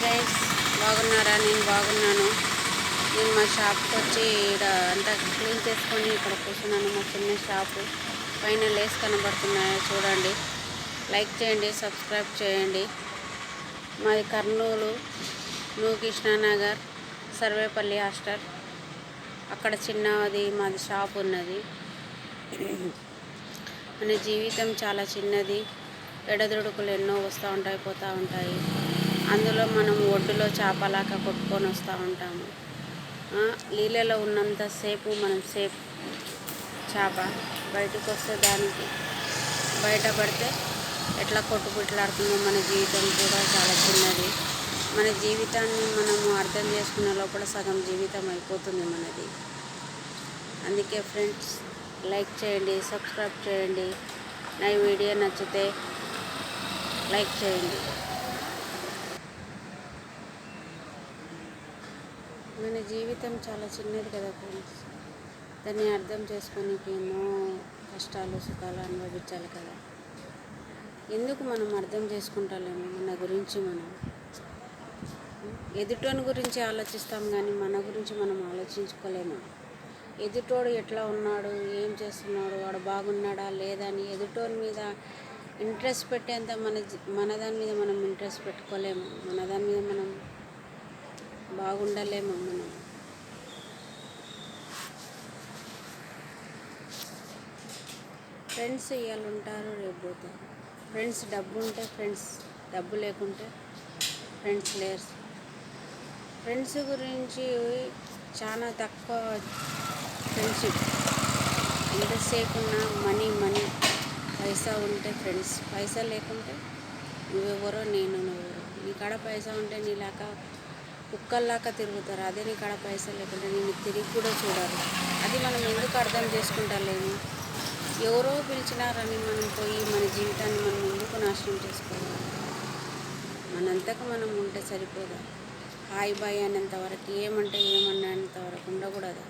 Friends, బాగున్నారా? నేను బాగున్నాను. నేను మా షాప్కి వచ్చి ఇక్కడ అంతా క్లీన్ చేసుకొని ఇక్కడ కూర్చున్నాను. మా చిన్న షాపు పైన లేస్ కనబడుతున్నాయో చూడండి. లైక్ చేయండి, సబ్స్క్రైబ్ చేయండి. మాది కర్నూలు న్యూ కృష్ణానగర్ సర్వేపల్లి హాస్టల్. అక్కడ చిన్నది మాది షాప్ ఉన్నది. మన జీవితం చాలా చిన్నది. ఎడదుడుకులు ఎన్నో వస్తూ ఉంటాయి, పోతూ ఉంటాయి. అందులో మనం ఒడ్డులో చేపలాగా కొట్టుకొని వస్తూ ఉంటాము. నీళ్ళలో ఉన్నంతసేపు మనం సేఫ్. చేప బయటకు వస్తే దానికి బయటపడితే ఎట్లా కొట్టుబిట్లాడుతుందో మన జీవితం కూడా చాలా చిన్నది. మన జీవితాన్ని మనము అర్థం చేసుకునే లోపల సగం జీవితం అయిపోతుంది మనది. అందుకే ఫ్రెండ్స్, లైక్ చేయండి, సబ్స్క్రైబ్ చేయండి. నా వీడియో నచ్చితే లైక్ చేయండి. మన జీవితం చాలా చిన్నది కదా ఫ్రెండ్స్. దాన్ని అర్థం చేసుకొని ఎన్నో కష్టాలు సుఖాలు అనుభవించాలి కదా. ఎందుకు మనం అర్థం చేసుకుంటాలేము? మన గురించి మనం ఎదుటోని గురించి ఆలోచిస్తాం కానీ మన గురించి మనం ఆలోచించుకోలేము. ఎదుటోడు ఎట్లా ఉన్నాడు, ఏం చేస్తున్నాడు, వాడు బాగున్నాడా లేదా అని ఎదుటోని మీద ఇంట్రెస్ట్ పెట్టేంత మన దాని మీద మనం ఇంట్రెస్ట్ పెట్టుకోలేము. మన దాని మీద మనం బాగుండలేము. మనం ఫ్రెండ్స్ ఇవాళ ఉంటారు, రేపు పోతారు. ఫ్రెండ్స్ డబ్బు ఉంటే ఫ్రెండ్స్, డబ్బు లేకుంటే ఫ్రెండ్స్ లేరు. ఫ్రెండ్స్ గురించి చాలా తక్కువ ఫ్రెండ్షిప్. ఎంతసేపు ఉన్నా మనీ పైసా ఉంటే ఫ్రెండ్స్, పైసా లేకుంటే నువ్వెవరో నువ్వెవరో. నీ కాడ పైసా ఉంటే నీలాగా కుక్కల్లాగా తిరుగుతారు. అదే నీ కాడ పైసా లేకుంటే నేను తిరిగి కూడా చూడరు. అది మనం ఎందుకు అర్థం చేసుకుంటాలేము? ఎవరో పిలిచినారని మనం పోయి మన జీవితాన్ని మనం ఎందుకు నాశనం చేసుకోవాలి? మనంతకు మనం ఉంటే సరిపోదా? హాయ్ బాయ్ అనేంత వరకు, ఏమంటే ఏమన్నంత వరకు ఉండకూడదా?